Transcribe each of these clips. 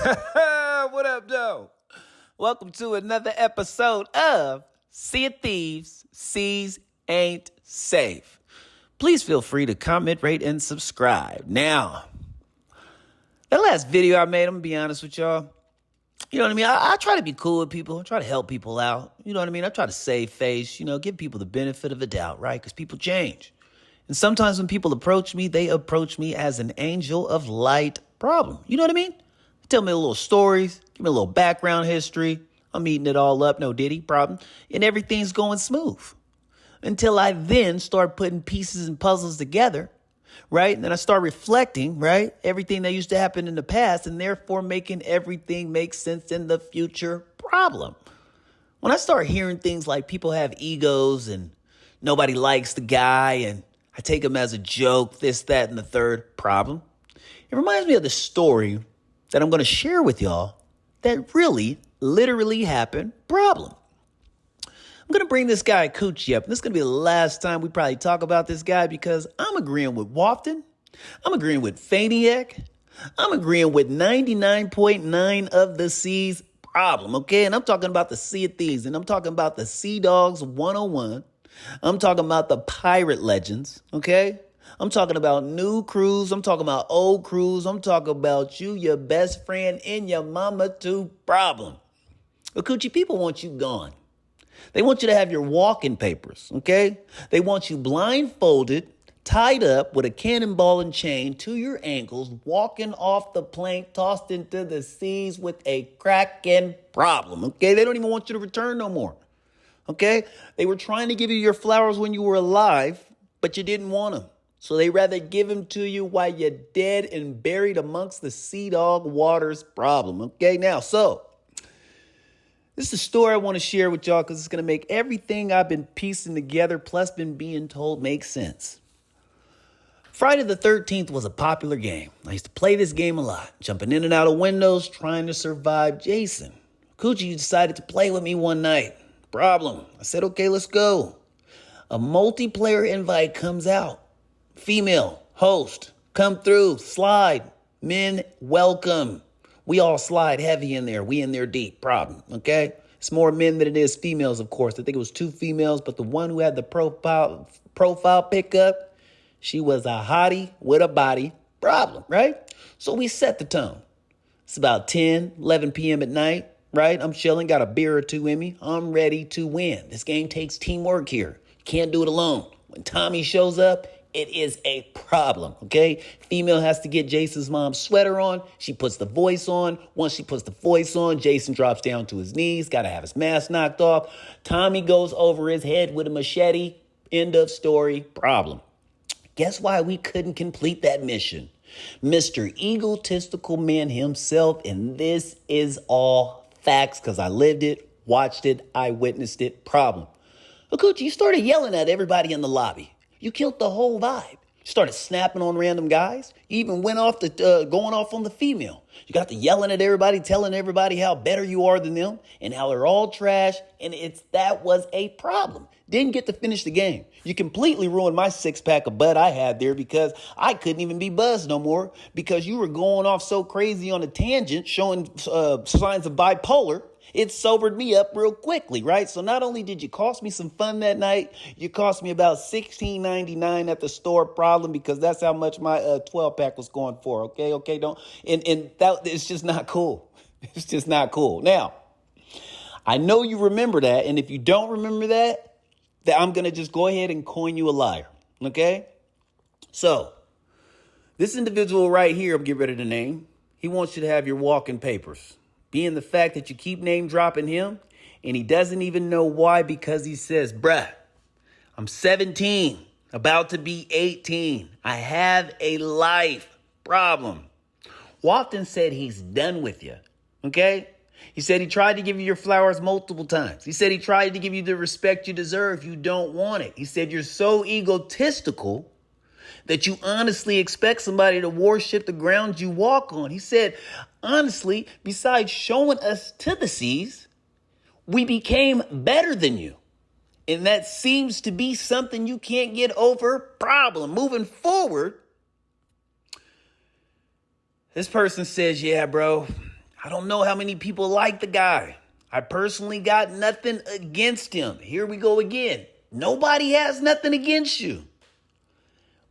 What up, though? Welcome to another episode of Sea of Thieves, Seas Ain't Safe. Please feel free to comment, rate, and subscribe. Now, that last video I made, I'm going to be honest with y'all. You know what I mean? I try to be cool with people. I try to help people out. You know what I mean? I try to save face, give people the benefit of the doubt, right? Because people change. And sometimes when people approach me, they approach me as an angel of light problem. You know what I mean? Tell me a little stories, give me a little background history. I'm eating it all up, no diddy problem. And everything's going smooth. Until I then start putting pieces and puzzles together, right? And then I start reflecting, right? Everything that used to happen in the past and therefore making everything make sense in the future problem. When I start hearing things like people have egos and nobody likes the guy and I take him as a joke, this, that, and the third problem. It reminds me of the story that I'm going to share with y'all that really, literally happened problem. I'm going to bring this guy Akuchie up. And this is going to be the last time we probably talk about this guy because I'm agreeing with Wafton. I'm agreeing with Faniac. I'm agreeing with 99.9 of the Seas problem, okay? And I'm talking about the Sea of Thieves. And I'm talking about the Sea Dogs 101. I'm talking about the pirate legends, okay? I'm talking about new crews. I'm talking about old crews. I'm talking about you, your best friend, and your mama too problem. Akuchie, people want you gone. They want you to have your walking papers, okay? They want you blindfolded, tied up with a cannonball and chain to your ankles, walking off the plank, tossed into the seas with a cracking problem, okay? They don't even want you to return no more, okay? They were trying to give you your flowers when you were alive, but you didn't want them. So they rather give them to you while you're dead and buried amongst the sea dog waters problem. Okay, now, so this is a story I want to share with y'all because it's going to make everything I've been piecing together plus been being told make sense. Friday the 13th was a popular game. I used to play this game a lot, jumping in and out of windows, trying to survive Jason. Akuchie decided to play with me one night. Problem. I said, okay, let's go. A multiplayer invite comes out. Female, host, come through, slide. Men, welcome. We all slide heavy in there. We in there deep. Problem, okay? It's more men than it is females, of course. I think it was 2 females, but the one who had the profile pickup, she was a hottie with a body. Problem, right? So we set the tone. It's about 10, 11 p.m. at night, right? I'm chilling, got a beer or two in me. I'm ready to win. This game takes teamwork here. You can't do it alone. When Tommy shows up, it is a problem, okay? Female has to get Jason's mom's sweater on. She puts the voice on. Once she puts the voice on, Jason drops down to his knees. Got to have his mask knocked off. Tommy goes over his head with a machete. End of story. Problem. Guess why we couldn't complete that mission? Mr. Egotistical Man himself, and this is all facts because I lived it, watched it, I witnessed it. Problem. Akuchie, you started yelling at everybody in the lobby. You killed the whole vibe. You started snapping on random guys. You even went off going off on the female. You got to yelling at everybody, telling everybody how better you are than them and how they're all trash. And that was a problem. Didn't get to finish the game. You completely ruined my 6-pack of bud I had there because I couldn't even be buzzed no more because you were going off so crazy on a tangent, showing signs of bipolar. It sobered me up real quickly, right? So not only did you cost me some fun that night, you cost me about $16.99 at the store problem because that's how much my 12-pack was going for, okay? Don't, and that, it's just not cool. It's just not cool. Now, I know you remember that, and if you don't remember that I'm going to just go ahead and coin you a liar, okay? So, this individual right here, I'm getting rid of the name, he wants you to have your walking papers. Being the fact that you keep name dropping him and he doesn't even know why because he says, bruh, I'm 17, about to be 18. I have a life problem. Wafton said he's done with you, okay? He said he tried to give you your flowers multiple times. He said he tried to give you the respect you deserve. You don't want it. He said you're so egotistical that you honestly expect somebody to worship the ground you walk on. He said, honestly, besides showing us to the seas, we became better than you. And that seems to be something you can't get over. Problem. Moving forward, this person says, yeah, bro, I don't know how many people like the guy. I personally got nothing against him. Here we go again. Nobody has nothing against you.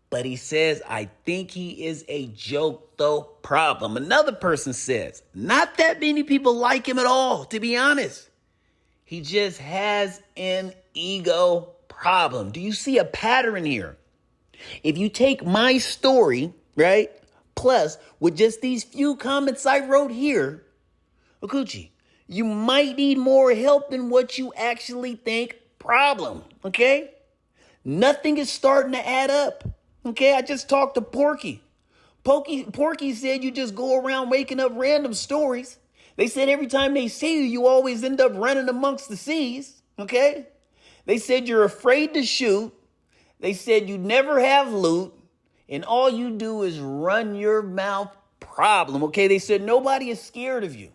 But he says, I think he is a joke, though, problem. Another person says, not that many people like him at all, to be honest. He just has an ego problem. Do you see a pattern here? If you take my story, right, plus with just these few comments I wrote here, Akuchie, you might need more help than what you actually think. Problem, okay? Nothing is starting to add up, okay? I just talked to Porky. Porky said you just go around making up random stories. They said every time they see you, you always end up running amongst the seas, okay? They said you're afraid to shoot. They said you never have loot, and all you do is run your mouth. Problem, okay? They said nobody is scared of you.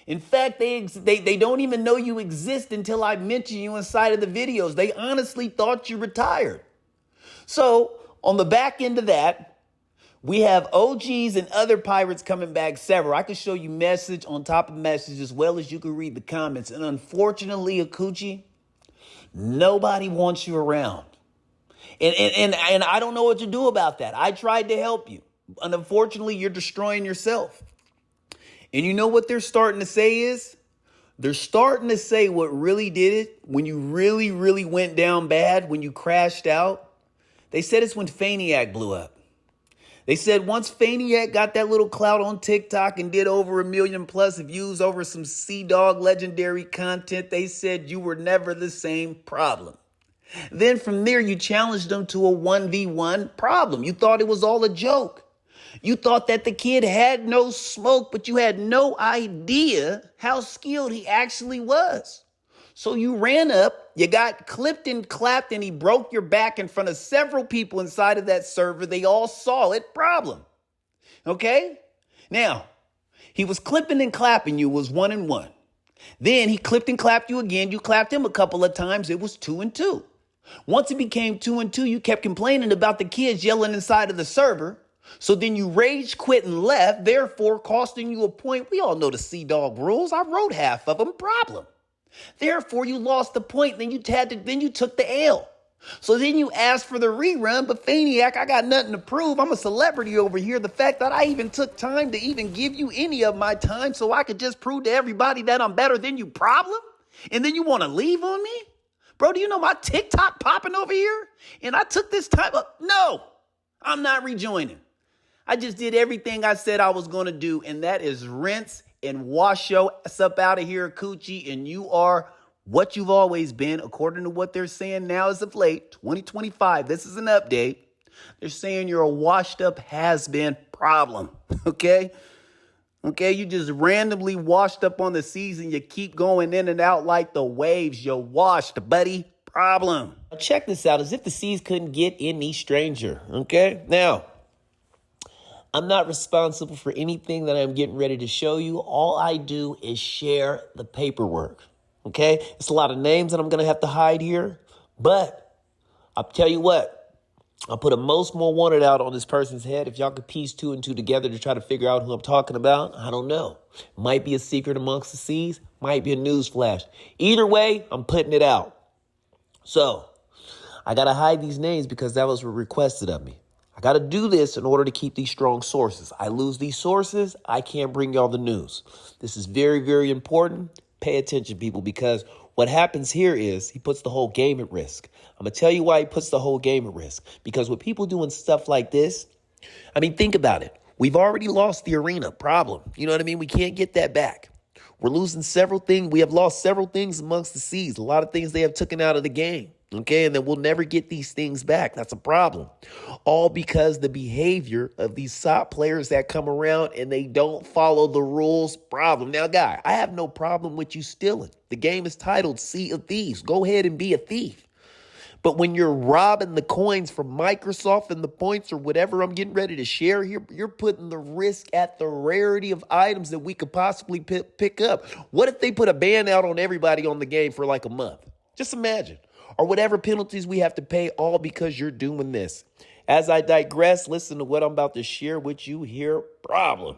In fact, they don't even know you exist until I mention you inside of the videos. They honestly thought you retired. So on the back end of that, we have OGs and other pirates coming back several. I could show you message on top of message as well as you can read the comments. And unfortunately, Akuchie, nobody wants you around. And I don't know what to do about that. I tried to help you. And unfortunately, you're destroying yourself. And you know what they're starting to say is? They're starting to say what really did it, when you really, really went down bad, when you crashed out. They said it's when Faniac blew up. They said once Faniac got that little clout on TikTok and did over 1 million plus views over some Sea-Dog legendary content, they said you were never the same. Problem. Then from there, you challenged them to a 1v1. Problem. You thought it was all a joke. You thought that the kid had no smoke, but you had no idea how skilled he actually was. So you ran up, you got clipped and clapped, and he broke your back in front of several people inside of that server. They all saw it. Problem. Okay? Now, he was clipping and clapping you, was 1-1. Then he clipped and clapped you again. You clapped him a couple of times. It was 2-2. Once it became 2-2, you kept complaining about the kids yelling inside of the server. So then you rage quit and left, therefore costing you a point. We all know the Sea-Dog rules. I wrote half of them. Problem. Therefore, you lost the point. Then you took the L. So then you asked for the rerun, but Faniac, I got nothing to prove. I'm a celebrity over here. The fact that I even took time to even give you any of my time so I could just prove to everybody that I'm better than you. Problem? And then you want to leave on me? Bro, do you know my TikTok popping over here? And I took this time up. No, I'm not rejoining. I just did everything I said I was going to do, and that is rinse and wash your ass up out of here, Akuchie, and you are what you've always been, according to what they're saying now as of late, 2025. This is an update. They're saying you're a washed up has-been. Problem, okay? Okay, you just randomly washed up on the season. You keep going in and out like the waves. You're washed, buddy. Problem. Now check this out, as if the seas couldn't get any stranger, okay? Now, I'm not responsible for anything that I'm getting ready to show you. All I do is share the paperwork, okay? It's a lot of names that I'm going to have to hide here, but I'll tell you what. I'll put a most more wanted out on this person's head. If y'all could piece 2 and 2 together to try to figure out who I'm talking about, I don't know. Might be a secret amongst the seas. Might be a news flash. Either way, I'm putting it out. So I got to hide these names because that was requested of me. I got to do this in order to keep these strong sources. I lose these sources, I can't bring y'all the news. This is very, very important. Pay attention, people, because what happens here is he puts the whole game at risk. I'm going to tell you why he puts the whole game at risk. Because with people doing stuff like this, I mean, think about it. We've already lost the arena. Problem. You know what I mean? We can't get that back. We're losing several things. We have lost several things amongst the seas. A lot of things they have taken out of the game. Okay, and then we'll never get these things back. That's a problem. All because the behavior of these SOP players that come around and they don't follow the rules. Problem. Now, guy, I have no problem with you stealing. The game is titled Sea of Thieves. Go ahead and be a thief. But when you're robbing the coins from Microsoft and the points or whatever I'm getting ready to share here, you're putting the risk at the rarity of items that we could possibly pick up. What if they put a ban out on everybody on the game for like a month? Just imagine. Or whatever penalties we have to pay, all because you're doing this. As I digress, listen to what I'm about to share with you here. Problem.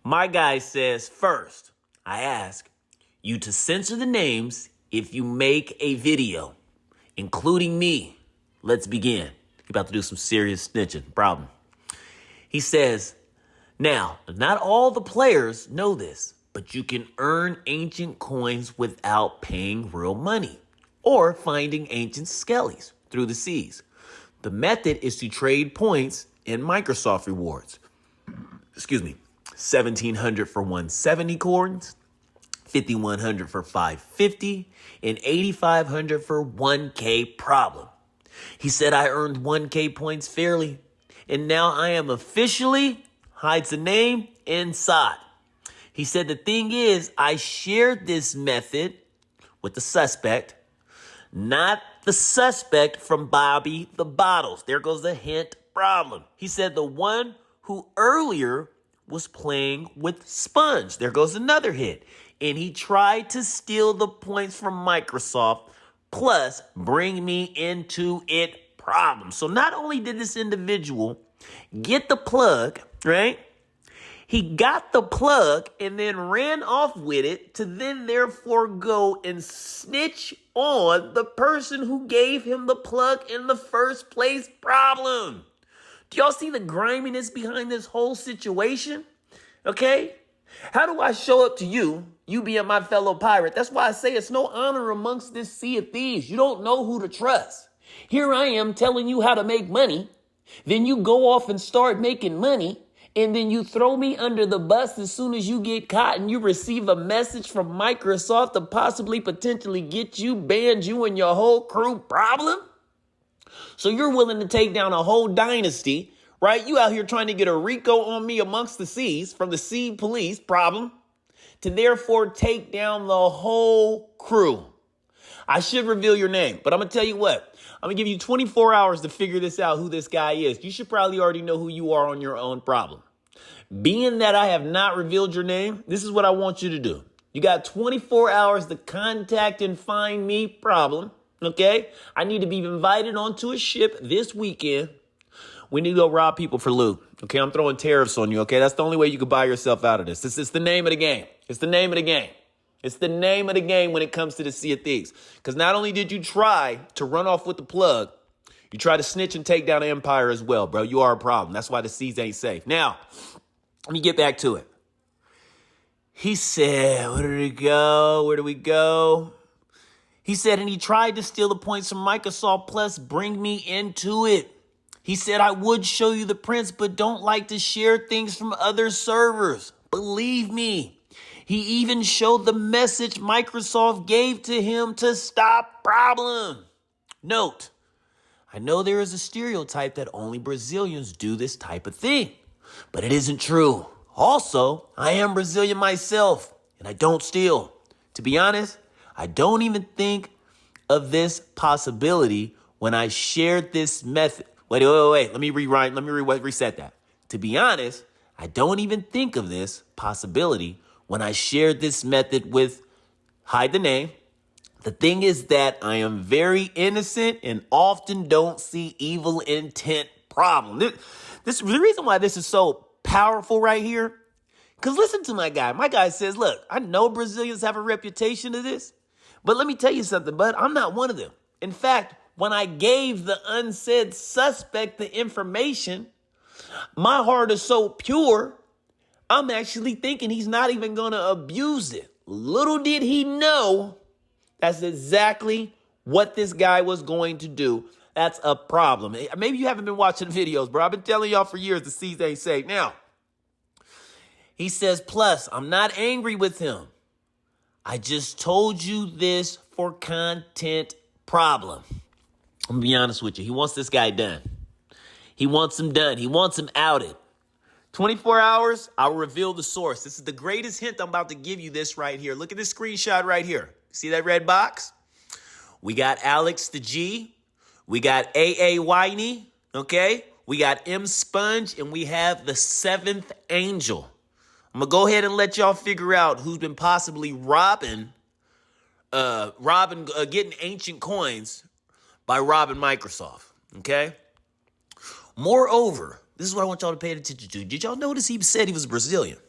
My guy says, first, I ask you to censor the names if you make a video, including me. Let's begin. You're about to do some serious snitching. Problem. He says, now, not all the players know this, but you can earn ancient coins without paying real money or finding ancient skellies through the seas. The method is to trade points in Microsoft rewards. 1,700 for 170 coins, 5,100 for 550, and 8,500 for 1K problem. He said I earned 1K points fairly, and now I am officially, hides the name, inside. He said the thing is, I shared this method with the suspect, not the suspect from Bobby the Bottles. There goes the hint problem. He said the one who earlier was playing with Sponge. There goes another hit. And he tried to steal the points from Microsoft, plus bring me into it problem. So not only did this individual get the plug, right? He got the plug and then ran off with it to then therefore go and snitch on the person who gave him the plug in the first place problem. Do y'all see the griminess behind this whole situation? Okay? How do I show up to you, you being my fellow pirate? That's why I say it's no honor amongst this sea of thieves. You don't know who to trust. Here I am telling you how to make money. Then you go off and start making money. And then you throw me under the bus as soon as you get caught and you receive a message from Microsoft to possibly potentially get you, banned you and your whole crew problem? So you're willing to take down a whole dynasty, right? You out here trying to get a RICO on me amongst the seas from the sea police problem to therefore take down the whole crew. I should reveal your name, but I'm going to tell you what. I'm going to give you 24 hours to figure this out, who this guy is. You should probably already know who you are on your own problem. Being that I have not revealed your name, this is what I want you to do. You got 24 hours to contact and find me problem, okay? I need to be invited onto a ship this weekend. We need to go rob people for loot, okay? I'm throwing tariffs on you, okay? That's the only way you can buy yourself out of this. This is the name of the game. It's the name of the game. It's the name of the game when it comes to the Sea of Thieves. Because not only did you try to run off with the plug, you try to snitch and take down an empire as well, bro. You are a problem. That's why the seas ain't safe. Now, let me get back to it. He said, where did it go? Where do we go? He said, and he tried to steal the points from Microsoft Plus, bring me into it. He said, I would show you the prints, but don't like to share things from other servers. Believe me. He even showed the message Microsoft gave to him to stop problem. Note, I know there is a stereotype that only Brazilians do this type of thing, but it isn't true. Also, I am Brazilian myself, and I don't steal. To be honest, I don't even think of this possibility when I shared this method. Wait. Let me reset that. To be honest, I don't even think of this possibility when I shared this method with, hide the name. The thing is that I am very innocent and often don't see evil intent problem. The reason why this is so powerful right here, because listen to my guy. My guy says, look, I know Brazilians have a reputation of this, but let me tell you something, bud. I'm not one of them. In fact, when I gave the unsaid suspect the information, my heart is so pure, I'm actually thinking he's not even going to abuse it. Little did he know that's exactly what this guy was going to do. That's a problem. Maybe you haven't been watching videos, bro. I've been telling y'all for years the seas ain't safe. Now, he says, plus, I'm not angry with him. I just told you this for content problem. I'm going to be honest with you. He wants this guy done. He wants him done. He wants him outed. 24 hours, I'll reveal the source. This is the greatest hint I'm about to give you this right here. Look at this screenshot right here. See that red box? We got Alex the G. We got A.A. Whitney, okay? We got M. Sponge, and we have the seventh angel. I'm going to go ahead and let y'all figure out who's been possibly getting ancient coins by robbing Microsoft, okay? Moreover, this is what I want y'all to pay attention to. Did y'all notice he said he was Brazilian?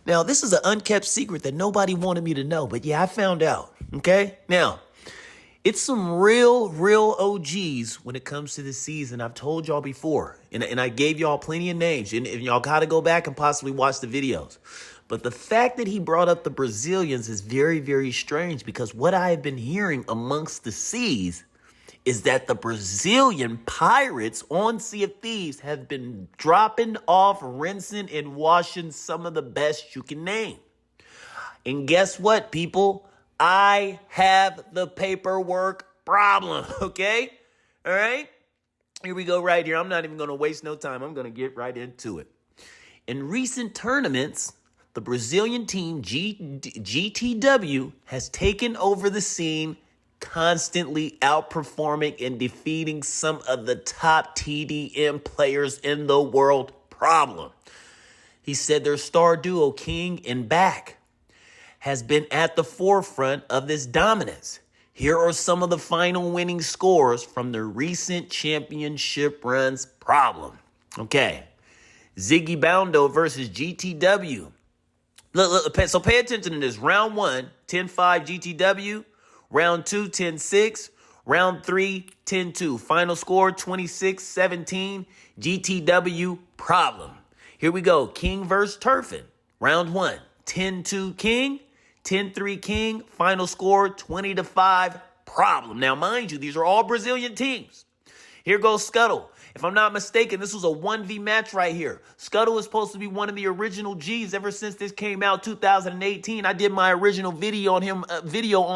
Now, this is an unkept secret that nobody wanted me to know, but yeah, I found out, okay? Now, it's some real OGs when it comes to this season. I've told y'all before, and I gave y'all plenty of names, and y'all got to go back and possibly watch the videos. But the fact that he brought up the Brazilians is very strange, because what I have been hearing amongst the C's is that the Brazilian Pirates on Sea of Thieves have been dropping off, rinsing, and washing some of the best you can name. And guess what, people? I have the paperwork problem, okay? All right? Here we go right here. I'm not even going to waste no time. I'm going to get right into it. In recent tournaments, the Brazilian team GTW has taken over the scene, constantly outperforming and defeating some of the top TDM players in the world. Problem. He said their star duo, King and Back, has been at the forefront of this dominance. Here are some of the final winning scores from the recent championship runs. Problem. Okay. Ziggy Boundo versus GTW. Look, so pay attention to this. Round 1, 10-5 GTW. Round 2, 10-6. Round 3, 10-2. Final score, 26-17. GTW. Problem. Here we go. King versus Turfin. Round 1, 10-2 King. 10-3 King. Final score, 20-5. Problem. Now, mind you, these are all Brazilian teams. Here goes Scuttle. If I'm not mistaken, this was a 1v match right here. Scuttle is supposed to be one of the original G's ever since this came out 2018. I did my original video on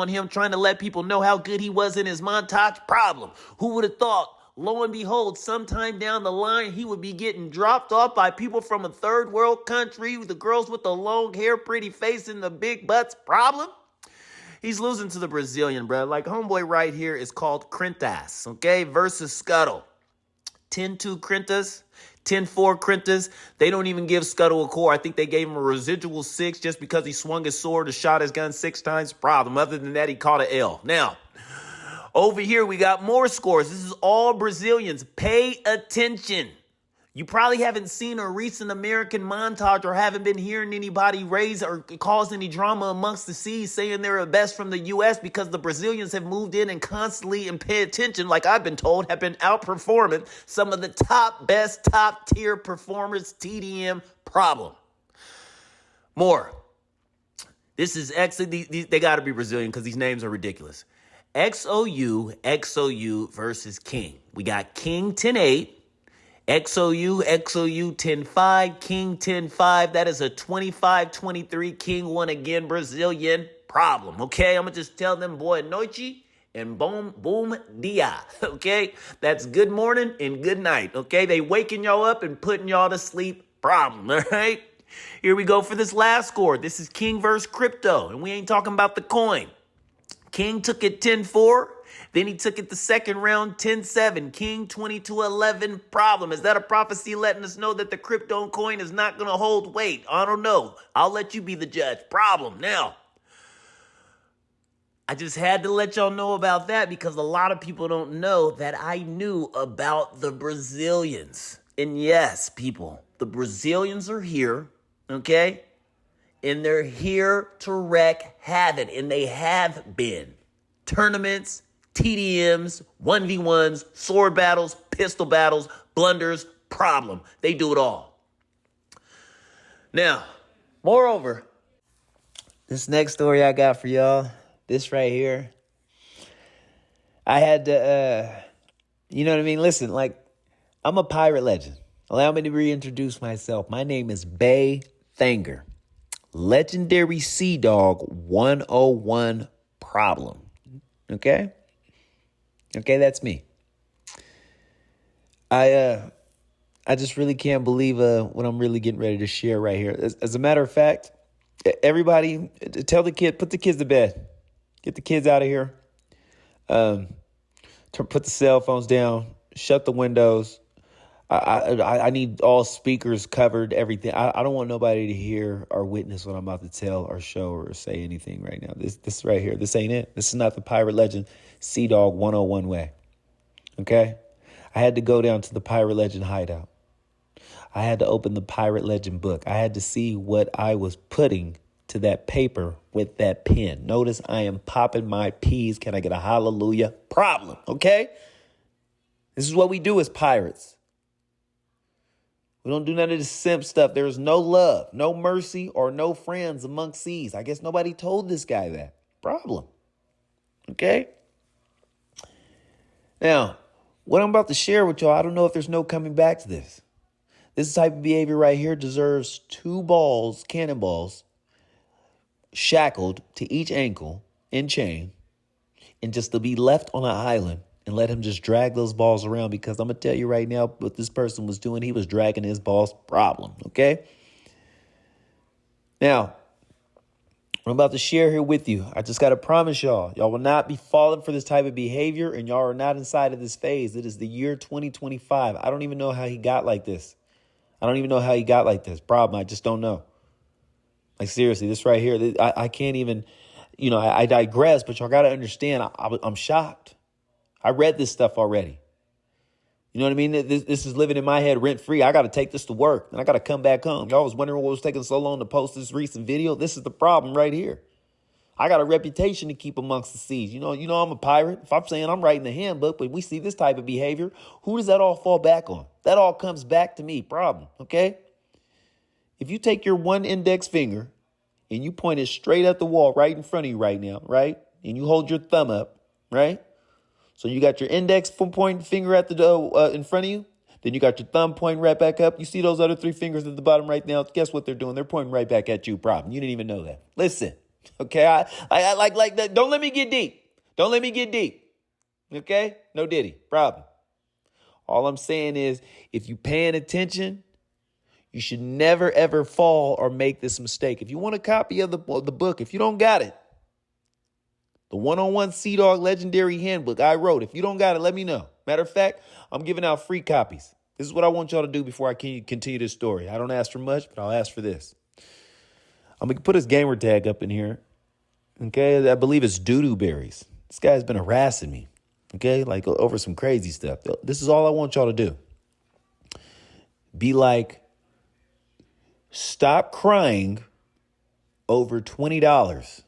him trying to let people know how good he was in his montage. Problem. Who would have thought? Lo and behold, sometime down the line, he would be getting dropped off by people from a third world country, the girls with the long hair, pretty face, and the big butts. Problem? He's losing to the Brazilian, bro. Like, homeboy right here is called Crentas, okay, versus Scuttle. 10-2 Crentas, 10-4 Crentas. They don't even give Scuttle a core. I think they gave him a residual 6 just because he swung his sword or shot his gun 6 times. Problem. Other than that, he caught an L. Now, over here, we got more scores. This is all Brazilians. Pay attention. You probably haven't seen a recent American montage or haven't been hearing anybody raise or cause any drama amongst the C's saying they're the best from the U.S. because the Brazilians have moved in and constantly, and pay attention, like I've been told, have been outperforming some of the top tier performers, TDM. Problem. More. This is actually, they got to be Brazilian because these names are ridiculous. XOU versus King. We got King 10-8. XOU 10-5, King 10-5. That is a 25-23. King won again, Brazilian. Problem, okay? I'm going to just tell them boa noite and boom dia, okay? That's good morning and good night, okay? They waking y'all up and putting y'all to sleep. Problem, all right? Here we go for this last score. This is King versus Crypto, and we ain't talking about the coin. King took it 10-4. Then he took it the second round, 10-7. King 20-11. Problem. Is that a prophecy letting us know that the crypto coin is not going to hold weight? I don't know. I'll let you be the judge. Problem. Now, I just had to let y'all know about that because a lot of people don't know that I knew about the Brazilians. And yes, people, the Brazilians are here, okay? And they're here to wreak havoc, and they have been. Tournaments, TDMs, 1v1s, sword battles, pistol battles, blunders. Problem. They do it all. Now, moreover, this next story I got for y'all, this right here, I had to, you know what I mean? Listen, like, I'm a pirate legend. Allow me to reintroduce myself. My name is Bay Thanger. Legendary Sea Dog 101 Problem. Okay? Okay, that's me. I just really can't believe what I'm really getting ready to share right here. As a matter of fact, everybody tell the kid, put the kids to bed. Get the kids out of here. Put the cell phones down. Shut the windows. I need all speakers covered, everything. I don't want nobody to hear or witness what I'm about to tell or show or say anything right now. This right here, this ain't it. This is not the Pirate Legend Sea Dog 101 way. Okay? I had to go down to the Pirate Legend hideout. I had to open the Pirate Legend book. I had to see what I was putting to that paper with that pen. Notice I am popping my P's. Can I get a hallelujah? Problem, okay? This is what we do as pirates. We don't do none of this simp stuff. There is no love, no mercy, or no friends amongst seas. I guess nobody told this guy that. Problem. Okay? Now, what I'm about to share with y'all, I don't know if there's no coming back to this. This type of behavior right here deserves 2 balls, cannonballs, shackled to each ankle in chain, and just to be left on an island and let him just drag those balls around, because I'm going to tell you right now what this person was doing. He was dragging his balls. Problem, okay? Now, what I'm about to share here with you, I just got to promise y'all will not be falling for this type of behavior, and y'all are not inside of this phase. It is the year 2025. I don't even know how he got like this. Problem, I just don't know. Like, seriously, this right here, I can't even, I digress, but y'all got to understand, I'm shocked. I read this stuff already. You know what I mean? This is living in my head rent free. I got to take this to work, and I got to come back home. Y'all was wondering what was taking so long to post this recent video. This is the problem right here. I got a reputation to keep amongst the seas. You know, I'm a pirate. If I'm saying I'm writing the handbook, but we see this type of behavior, who does that all fall back on? That all comes back to me. Problem, okay? If you take your one index finger and you point it straight at the wall right in front of you right now, right? And you hold your thumb up, right? So you got your index pointing finger at the in front of you. Then you got your thumb pointing right back up. You see those other 3 fingers at the bottom right now? Guess what they're doing? They're pointing right back at you. Problem. You didn't even know that. Listen, okay? I like that. Don't let me get deep. Okay? No diddy. Problem. All I'm saying is, if you paying attention, you should never, ever fall or make this mistake. If you want a copy of the book, if you don't got it, the one-on-one Sea Dog Legendary Handbook I wrote. If you don't got it, let me know. Matter of fact, I'm giving out free copies. This is what I want y'all to do before I continue this story. I don't ask for much, but I'll ask for this. I'm going to put his gamer tag up in here. Okay, I believe it's Doo-Doo Berries. This guy's been harassing me. Okay, like over some crazy stuff. This is all I want y'all to do. Be like, stop crying over $20.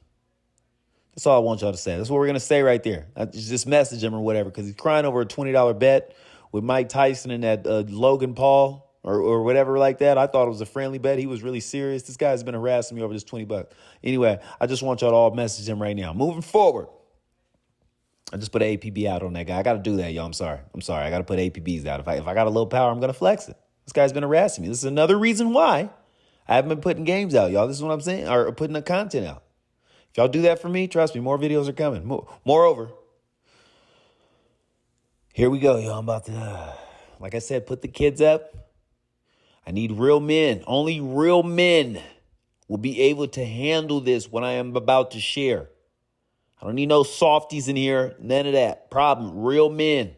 That's all I want y'all to say. That's what we're going to say right there. I just message him or whatever, because he's crying over a $20 bet with Mike Tyson and that Logan Paul or whatever like that. I thought it was a friendly bet. He was really serious. This guy's been harassing me over this $20. Anyway, I just want y'all to all message him right now. Moving forward, I just put an APB out on that guy. I got to do that, y'all. I'm sorry. I got to put APBs out. If I got a little power, I'm going to flex it. This guy's been harassing me. This is another reason why I haven't been putting games out, y'all. This is what I'm saying, or putting the content out. If y'all do that for me, trust me, more videos are coming. Moreover, here we go, y'all. I'm about to, like I said, put the kids up. I need real men. Only real men will be able to handle this, what I am about to share. I don't need no softies in here. None of that. Problem. Real men.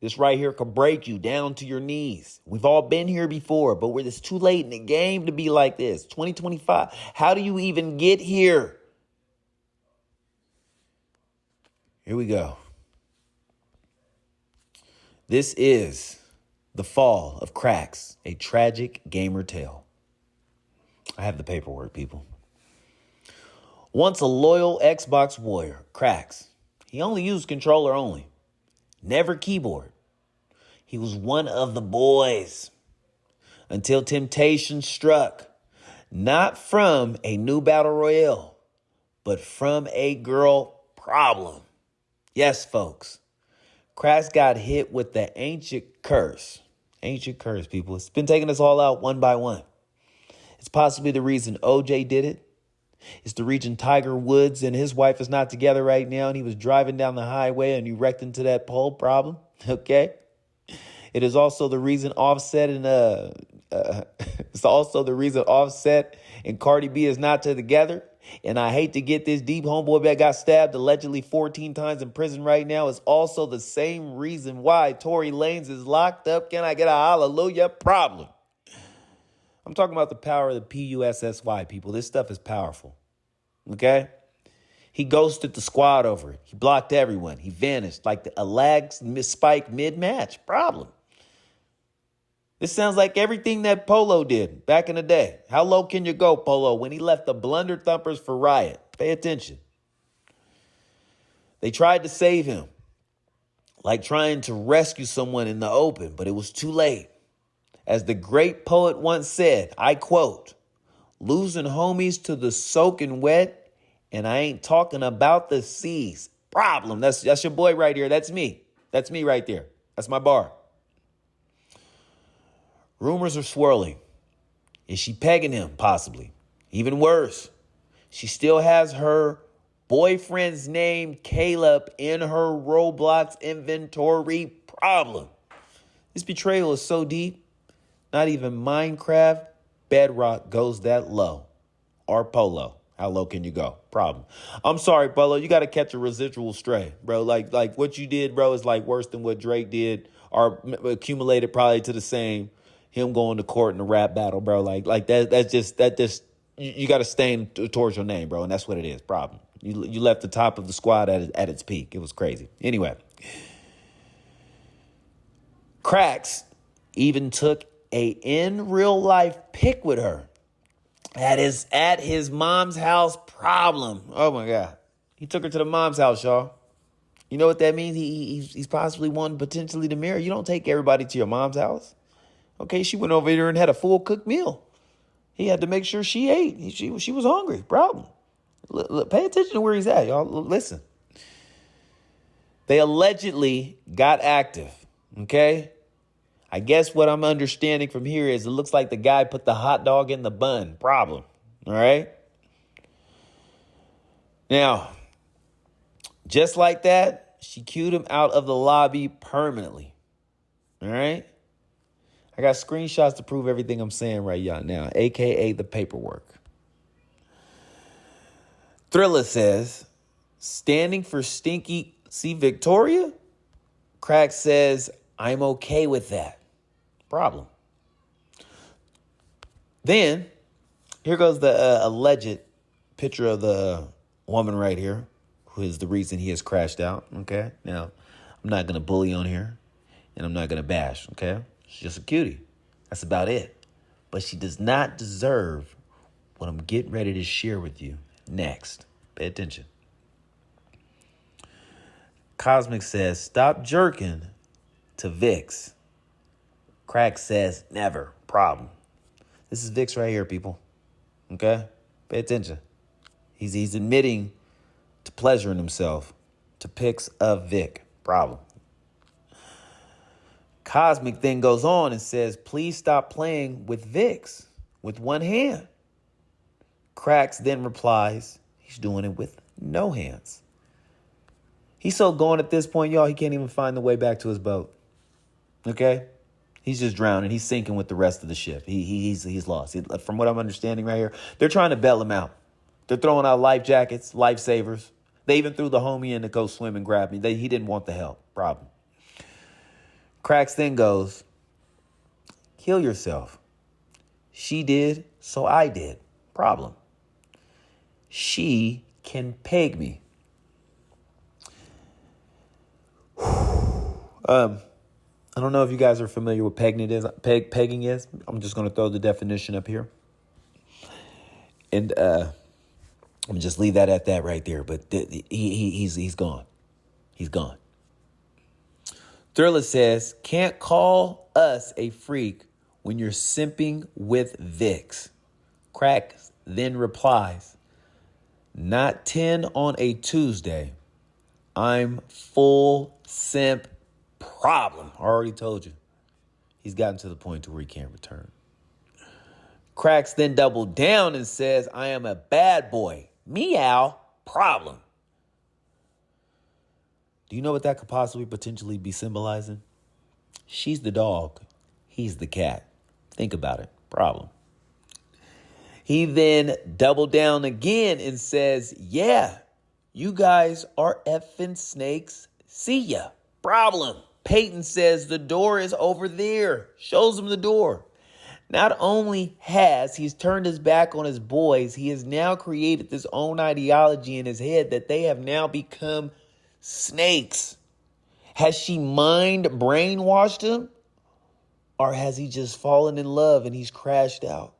This right here could break you down to your knees. We've all been here before, but it's too late in the game to be like this. 2025. How do you even get here? Here we go. This is the fall of Cracks, a tragic gamer tale. I have the paperwork, people. Once a loyal Xbox warrior, Cracks. He only used controller only. Never keyboard. He was one of the boys. Until temptation struck. Not from a new battle royale, but from a girl problem. Yes, folks. Cracks got hit with the ancient curse. Ancient curse, people. It's been taking us all out one by one. It's possibly the reason OJ did it. It's the reason Tiger Woods and his wife is not together right now, and he was driving down the highway and he wrecked into that pole. Problem. Okay? It is also the reason Offset and Cardi B is not together. And I hate to get this deep. Homeboy that got stabbed allegedly 14 times in prison right now is also the same reason why Tory Lanez is locked up. Can I get a hallelujah? Problem. I'm talking about the power of the PUSSY, people. This stuff is powerful. Okay? He ghosted the squad over it. He blocked everyone. He vanished like a lag spike mid-match. Problem. This sounds like everything that Polo did back in the day. How low can you go, Polo, when he left the Blunder Thumpers for Riot? Pay attention. They tried to save him, like trying to rescue someone in the open, but it was too late. As the great poet once said, I quote, losing homies to the soaking wet, and I ain't talking about the seas. Problem. That's your boy right here. That's me. That's me right there. That's my bar. Rumors are swirling. Is she pegging him? Possibly. Even worse, she still has her boyfriend's name, Caleb, in her Roblox inventory. Problem. This betrayal is so deep, not even Minecraft Bedrock goes that low. Or Polo. How low can you go? Problem. I'm sorry, Polo. You got to catch a residual stray, bro. Like what you did, bro, is like worse than what Drake did, or accumulated probably to the same. Him going to court in a rap battle, bro. Like that just you got to stain towards your name, bro, and that's what it is. Problem. You left the top of the squad at its peak. It was crazy. Anyway, Cracks even took a in real life pic with her at his mom's house. Problem. Oh my God, he took her to the mom's house, y'all. You know what that means? He's possibly one potentially to marry. You don't take everybody to your mom's house. Okay, she went over there and had a full cooked meal. He had to make sure she ate. She was hungry. Problem. Look, pay attention to where he's at, y'all. Listen. They allegedly got active. Okay? I guess what I'm understanding from here is it looks like the guy put the hot dog in the bun. Problem. All right? Now, just like that, she cued him out of the lobby permanently. All right? I got screenshots to prove everything I'm saying right now, a.k.a. the paperwork. Thriller says, standing for Stinky, see Victoria? Crack says, I'm okay with that. Problem. Then, here goes the alleged picture of the woman right here, who is the reason he has crashed out, okay? Now, I'm not going to bully on here, and I'm not going to bash, okay? She's just a cutie. That's about it. But she does not deserve what I'm getting ready to share with you next. Pay attention. Cosmic says, stop jerking to Vix. Crack says, never. Problem. This is Vix right here, people. Okay? Pay attention. He's admitting to pleasuring himself to pics of Vic. Problem. Cosmic then goes on and says, please stop playing with Vix with one hand. Cracks then replies, he's doing it with no hands. He's so gone at this point, y'all, he can't even find the way back to his boat. Okay? He's just drowning. He's sinking with the rest of the ship. He's lost. From what I'm understanding right here, they're trying to bail him out. They're throwing out life jackets, lifesavers. They even threw the homie in to go swim and grab me. He didn't want the help. Problem. Cracks then goes, kill yourself. She did, so I did. Problem. She can peg me. I don't know if you guys are familiar with pegging is. I'm just going to throw the definition up here. And I'm going to just leave that at that right there. But he's gone. He's gone. Thriller says, can't call us a freak when you're simping with Vix. Crack then replies, not 10 on a Tuesday. I'm full simp. Problem. I already told you. He's gotten to the point to where he can't return. Cracks then doubled down and says, I am a bad boy. Meow. Problem. Do you know what that could possibly potentially be symbolizing? She's the dog. He's the cat. Think about it. Problem. He then doubled down again and says, yeah, you guys are effing snakes. See ya. Problem. Peyton says the door is over there. Shows him the door. Not only has he's turned his back on his boys, he has now created this own ideology in his head that they have now become snakes. Has she brainwashed him? Or has he just fallen in love and he's crashed out?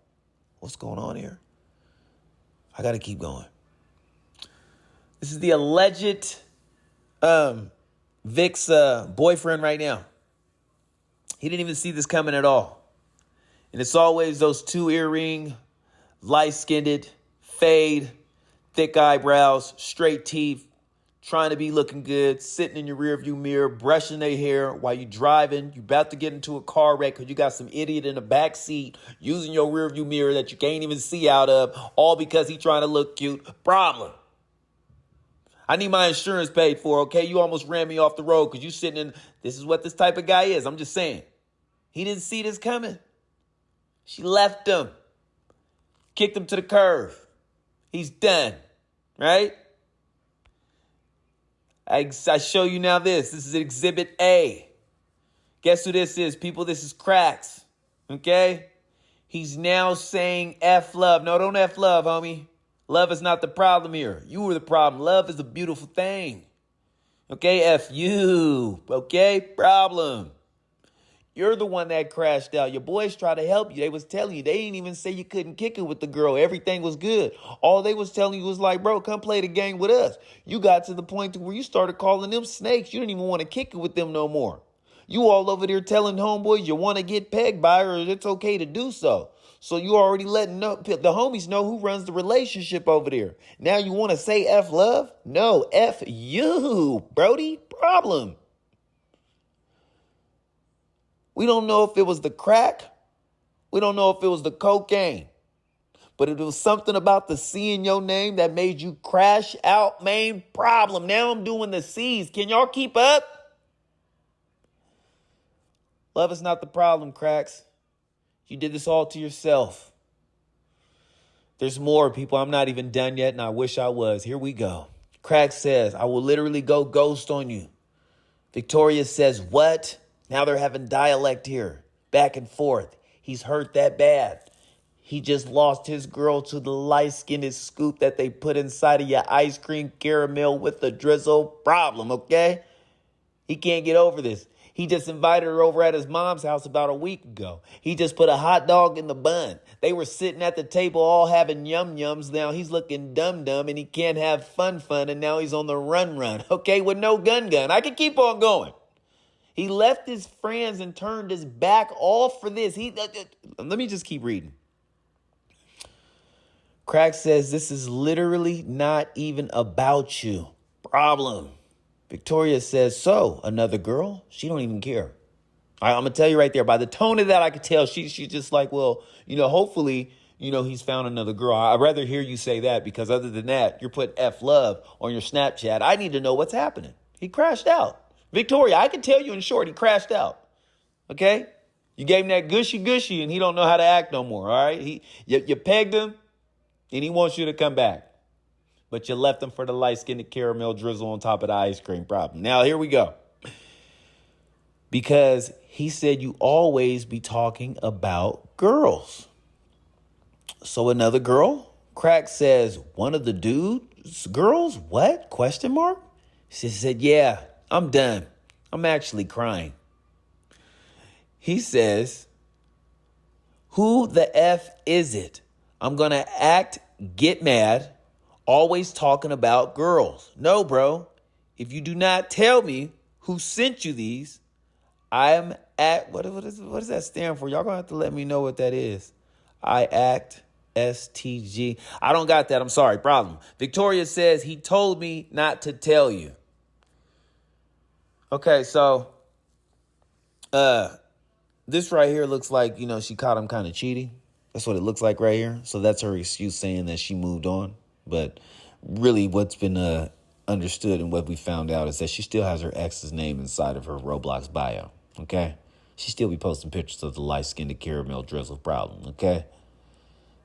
What's going on here? I got to keep going. This is the alleged Vic's boyfriend right now. He didn't even see this coming at all. And it's always those two earring, light-skinned, fade, thick eyebrows, straight teeth, trying to be looking good, sitting in your rearview mirror, brushing their hair while you're driving. You about to get into a car wreck because you got some idiot in the back seat using your rearview mirror that you can't even see out of, all because he trying to look cute. Problem. I need my insurance paid for, okay? You almost ran me off the road because you sitting in. This is what this type of guy is. I'm just saying. He didn't see this coming. She left him. Kicked him to the curb. He's done. Right? I show you now this. This is Exhibit A. Guess who this is, people? This is Cracks. Okay? He's now saying F love. No, don't F love, homie. Love is not the problem here. You were the problem. Love is a beautiful thing. Okay? F you. Okay? Problem. You're the one that crashed out. Your boys tried to help you. They was telling you. They didn't even say you couldn't kick it with the girl. Everything was good. All they was telling you was like, bro, come play the game with us. You got to the point to where you started calling them snakes. You didn't even want to kick it with them no more. You all over there telling homeboys you want to get pegged by her. It's okay to do so. So you already letting the homies know who runs the relationship over there. Now you want to say F love? No, F you, Brody. Problem. We don't know if it was the crack. We don't know if it was the cocaine. But it was something about the C in your name that made you crash out. Main problem. Now I'm doing the C's. Can y'all keep up? Love is not the problem, Cracks. You did this all to yourself. There's more, people. I'm not even done yet, and I wish I was. Here we go. Cracks says, I will literally go ghost on you. Victoria says, what? Now they're having dialect here, back and forth. He's hurt that bad. He just lost his girl to the light-skinned scoop that they put inside of your ice cream caramel with the drizzle. Problem, okay? He can't get over this. He just invited her over at his mom's house about a week ago. He just put a hot dog in the bun. They were sitting at the table all having yum-yums. Now he's looking dumb-dumb and he can't have fun, and now he's on the run, okay, with no gun. I can keep on going. He left his friends and turned his back all for this. Let me just keep reading. Crack says, this is literally not even about you. Problem. Victoria says, so, another girl? She don't even care. I'm going to tell you right there, by the tone of that, I could tell she's just like, well, hopefully, he's found another girl. I'd rather hear you say that because other than that, you're putting F love on your Snapchat. I need to know what's happening. He crashed out. Victoria, I can tell you in short, he crashed out. Okay? You gave him that gushy and he don't know how to act no more, all right? You pegged him and he wants you to come back. But you left him for the light-skinned caramel drizzle on top of the ice cream. Problem. Now, here we go. Because he said you always be talking about girls. So another girl? Crack says, one of the dudes' girls? What? Question mark? She said, yeah. I'm done. I'm actually crying. He says, who the F is it? I'm going to get mad, always talking about girls. No, bro. If you do not tell me who sent you these, I'm what does that stand for? Y'all going to have to let me know what that is. STG. I don't got that. I'm sorry. Problem. Victoria says he told me not to tell you. Okay, so this right here looks like, she caught him kind of cheating. That's what it looks like right here. So that's her excuse saying that she moved on. But really what's been understood and what we found out is that she still has her ex's name inside of her Roblox bio, okay? She still be posting pictures of the light-skinned caramel drizzle. Problem, okay?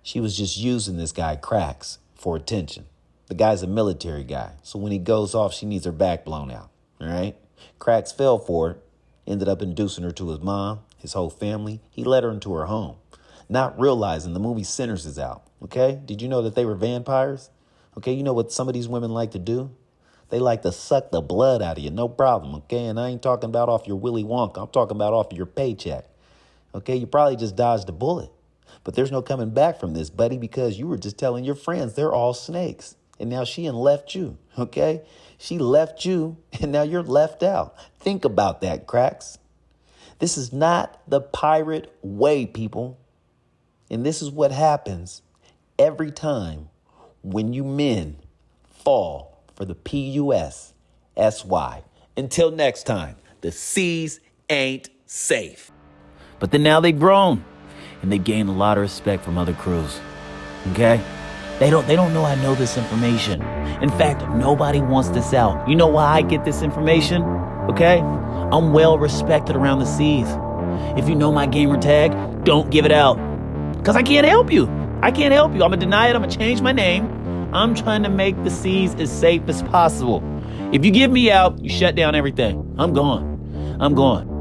She was just using this guy, Cracks, for attention. The guy's a military guy. So when he goes off, she needs her back blown out, all right? Cracks fell for it, ended up inducing her to his mom, his whole family. He let her into her home, not realizing the movie Sinners is out, okay? Did you know that they were vampires? Okay, you know what some of these women like to do? They like to suck the blood out of you, no problem, okay? And I ain't talking about off your Willy Wonka. I'm talking about off your paycheck, Okay, you probably just dodged a bullet. But there's no coming back from this, buddy, because you were just telling your friends they're all snakes. And now she done left you, okay? She left you, and now you're left out. Think about that, cracks. This is not the pirate way, people. And this is what happens every time when you men fall for the PUSSY. Until next time, the seas ain't safe. But then now they've grown, and they've gained a lot of respect from other crews, okay? They don't know I know this information. In fact, nobody wants this out. You know why I get this information? Okay? I'm well respected around the seas. If you know my gamer tag, don't give it out. Because I can't help you. I can't help you. I'm going to deny it. I'm going to change my name. I'm trying to make the seas as safe as possible. If you give me out, you shut down everything. I'm gone.